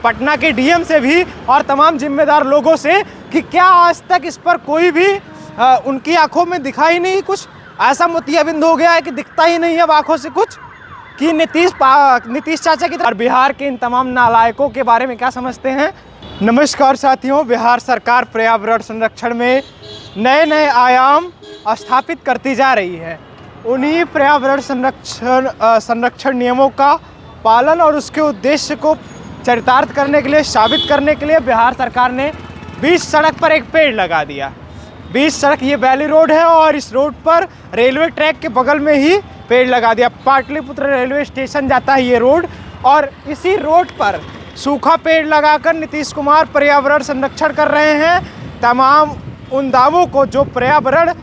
पटना के डीएम से भी और तमाम जिम्मेदार लोगों से कि क्या आज तक इस पर कोई भी उनकी आंखों में दिखाई नहीं कुछ, ऐसा मोतियाबिंद हो गया है कि दिखता ही नहीं है अब आंखों से कुछ कि नीतीश चाचा की और बिहार के इन तमाम नालायकों के बारे में क्या समझते हैं। नमस्कार साथियों, बिहार सरकार पर्यावरण संरक्षण में नए नए आयाम स्थापित करती जा रही है। उन्हीं पर्यावरण संरक्षण नियमों का पालन और उसके उद्देश्य को चरितार्थ करने के लिए, साबित करने के लिए बिहार सरकार ने बीच सड़क पर एक पेड़ लगा दिया। बीच सड़क, ये वैली रोड है और इस रोड पर रेलवे ट्रैक के बगल में ही पेड़ लगा दिया। पाटलिपुत्र रेलवे स्टेशन जाता है ये रोड, और इसी रोड पर सूखा पेड़ लगाकर नीतीश कुमार पर्यावरण संरक्षण कर रहे हैं। तमाम उन दावों को जो पर्यावरण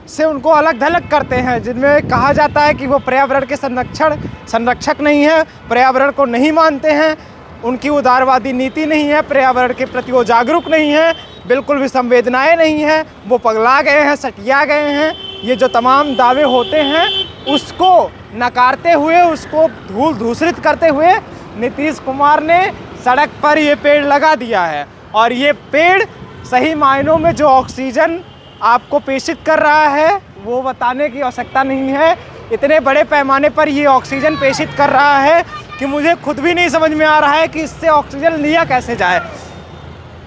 से उनको अलग थलग करते हैं, जिनमें कहा जाता है कि वो पर्यावरण के संरक्षक नहीं है, पर्यावरण को नहीं मानते हैं, उनकी उदारवादी नीति नहीं है, पर्यावरण के प्रति वो जागरूक नहीं है, बिल्कुल भी संवेदनाएं नहीं है, वो पगला गए हैं, सटिया गए हैं। ये जो तमाम दावे होते हैं उसको नकारते हुए, उसको धूल दूषित करते हुए नीतीश कुमार ने सड़क पर ये पेड़ लगा दिया है। और ये पेड़ सही मायनों में जो ऑक्सीजन आपको प्रेषित कर रहा है वो बताने की आवश्यकता नहीं है। इतने बड़े पैमाने पर ये ऑक्सीजन प्रेषित कर रहा है कि मुझे खुद भी नहीं समझ में आ रहा है कि इससे ऑक्सीजन लिया कैसे जाए।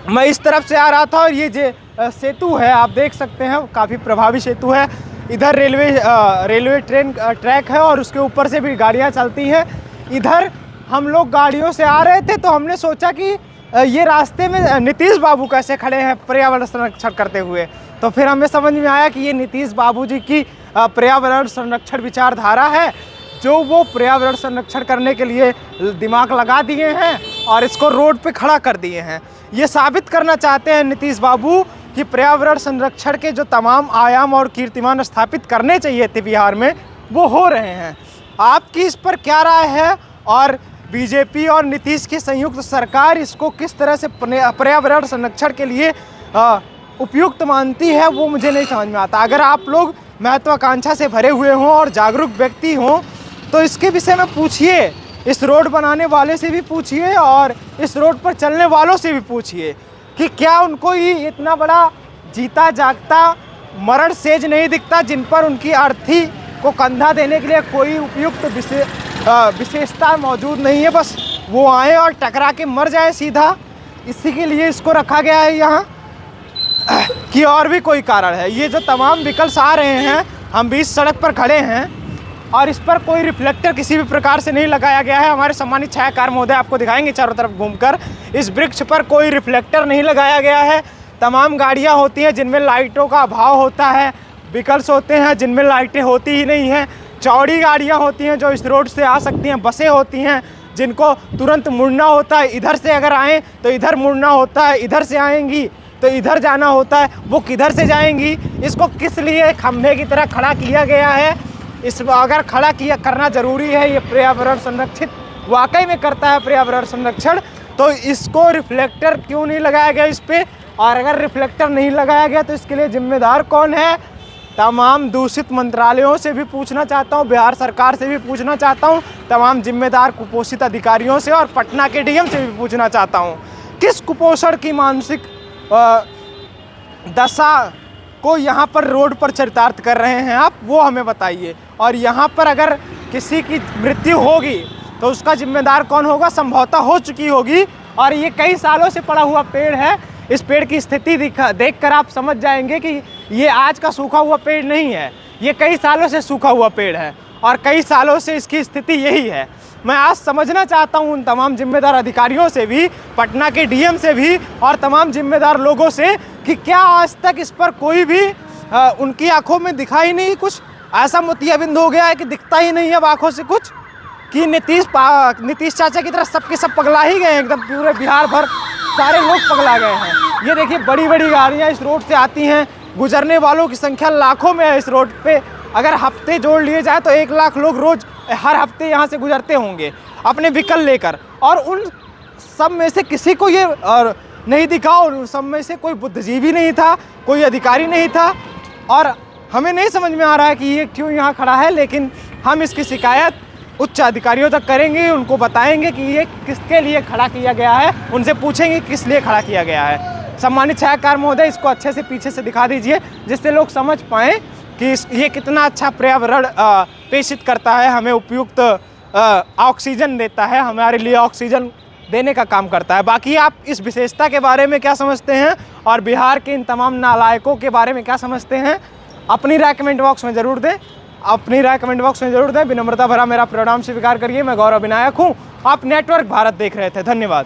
मैं इस तरफ से आ रहा था और ये जो सेतु है आप देख सकते हैं, काफ़ी प्रभावी सेतु है। इधर रेलवे ट्रेन ट्रैक है और उसके ऊपर से भी गाड़ियाँ चलती हैं। इधर हम लोग गाड़ियों से आ रहे थे तो हमने सोचा कि ये रास्ते में नीतीश बाबू कैसे खड़े हैं पर्यावरण संरक्षण करते हुए। तो फिर हमें समझ में आया कि ये नीतीश बाबू जी की पर्यावरण संरक्षण विचारधारा है, जो वो पर्यावरण संरक्षण करने के लिए दिमाग लगा दिए हैं और इसको रोड पे खड़ा कर दिए हैं। ये साबित करना चाहते हैं नीतीश बाबू कि पर्यावरण संरक्षण के जो तमाम आयाम और कीर्तिमान स्थापित करने चाहिए थे बिहार में, वो हो रहे हैं। आपकी इस पर क्या राय है और बीजेपी और नीतीश की संयुक्त सरकार इसको किस तरह से पर्यावरण संरक्षण के लिए उपयुक्त मानती है, वो मुझे नहीं समझ में आता। अगर आप लोग महत्वाकांक्षा से भरे हुए हों और जागरूक व्यक्ति हों तो इसके विषय में पूछिए, इस रोड बनाने वाले से भी पूछिए और इस रोड पर चलने वालों से भी पूछिए कि क्या उनको ये इतना बड़ा जीता जागता मरण सेज नहीं दिखता, जिन पर उनकी अर्थी को कंधा देने के लिए कोई उपयुक्त विशेषता मौजूद नहीं है। बस वो आए और टकरा के मर जाए सीधा, इसी के लिए इसको रखा गया है यहाँ कि और भी कोई कारण है। ये जो तमाम विकल्प आ रहे हैं, हम बीच सड़क पर खड़े हैं और इस पर कोई रिफ्लेक्टर किसी भी प्रकार से नहीं लगाया गया है। हमारे सम्मानित छायाकार महोदय आपको दिखाएंगे चारों तरफ घूमकर। इस वृक्ष पर कोई रिफ्लेक्टर नहीं लगाया गया है। तमाम गाड़ियां होती हैं जिनमें लाइटों का अभाव होता है, विकल्प होते हैं जिनमें लाइटें होती ही नहीं हैं, चौड़ी गाड़ियां होती हैं जो इस रोड से आ सकती हैं, बसें होती हैं जिनको तुरंत मुड़ना होता है, इधर से अगर आएँ तो इधर मुड़ना होता है, इधर से आएँगी तो इधर जाना होता है, वो किधर से जाएंगी। इसको किस लिए खंभे की तरह खड़ा किया गया है, इस अगर खड़ा करना ज़रूरी है, ये पर्यावरण संरक्षित वाकई में करता है पर्यावरण संरक्षण, तो इसको रिफ्लेक्टर क्यों नहीं लगाया गया इस पर। और अगर रिफ्लेक्टर नहीं लगाया गया तो इसके लिए जिम्मेदार कौन है। तमाम दूषित मंत्रालयों से भी पूछना चाहता हूँ, बिहार सरकार से भी पूछना चाहता हूँ, तमाम जिम्मेदार कुपोषित अधिकारियों से और पटना के डीएम से भी पूछना चाहता हूँ, किस कुपोषण की मानसिक दशा को यहाँ पर रोड पर चरितार्थ कर रहे हैं आप, वो हमें बताइए। और यहाँ पर अगर किसी की मृत्यु होगी तो उसका जिम्मेदार कौन होगा, संभवतः हो चुकी होगी। और ये कई सालों से पड़ा हुआ पेड़ है, इस पेड़ की स्थिति देखकर आप समझ जाएंगे कि ये आज का सूखा हुआ पेड़ नहीं है, ये कई सालों से सूखा हुआ पेड़ है और कई सालों से इसकी स्थिति यही है। मैं आज समझना चाहता हूँ उन तमाम जिम्मेदार अधिकारियों से भी, पटना के डीएम से भी और तमाम जिम्मेदार लोगों से कि क्या आज तक इस पर कोई भी उनकी आंखों में दिखाई नहीं कुछ, ऐसा मोतियाबिंद हो गया है कि दिखता ही नहीं है अब आंखों से कुछ कि नीतीश चाचा की तरह सबके सब पगला ही गए हैं। एकदम पूरे बिहार भर सारे लोग पगला गए हैं। ये देखिए बड़ी बड़ी गाड़ियाँ इस रोड से आती हैं, गुजरने वालों की संख्या लाखों में है इस रोड पे। अगर हफ्ते जोड़ लिए जाए तो 1 लाख लोग रोज हर हफ्ते यहाँ से गुजरते होंगे अपने व्हीकल लेकर, और उन सब में से किसी को ये नहीं दिखा, और उन सब में से कोई बुद्धिजीवी नहीं था, कोई अधिकारी नहीं था। और हमें नहीं समझ में आ रहा है कि ये क्यों यहाँ खड़ा है, लेकिन हम इसकी शिकायत उच्च अधिकारियों तक करेंगे, उनको बताएंगे कि ये किसके लिए खड़ा किया गया है, उनसे पूछेंगे किस लिए खड़ा किया गया है। सम्मानित छायाकार महोदय, इसको अच्छे से पीछे से दिखा दीजिए जिससे लोग समझ पाएँ कि ये कितना अच्छा पर्यावरण प्रेषित करता है, हमें उपयुक्त ऑक्सीजन देता है, हमारे लिए ऑक्सीजन देने का काम करता है। बाकी आप इस विशेषता के बारे में क्या समझते हैं और बिहार के इन तमाम नालायकों के बारे में क्या समझते हैं, अपनी राय कमेंट बॉक्स में ज़रूर दें। अपनी राय कमेंट बॉक्स में ज़रूर दें। विनम्रता भरा मेरा प्रणाम स्वीकार करिए। मैं गौरव विनायक हूँ, आप नेटवर्क भारत देख रहे थे। धन्यवाद।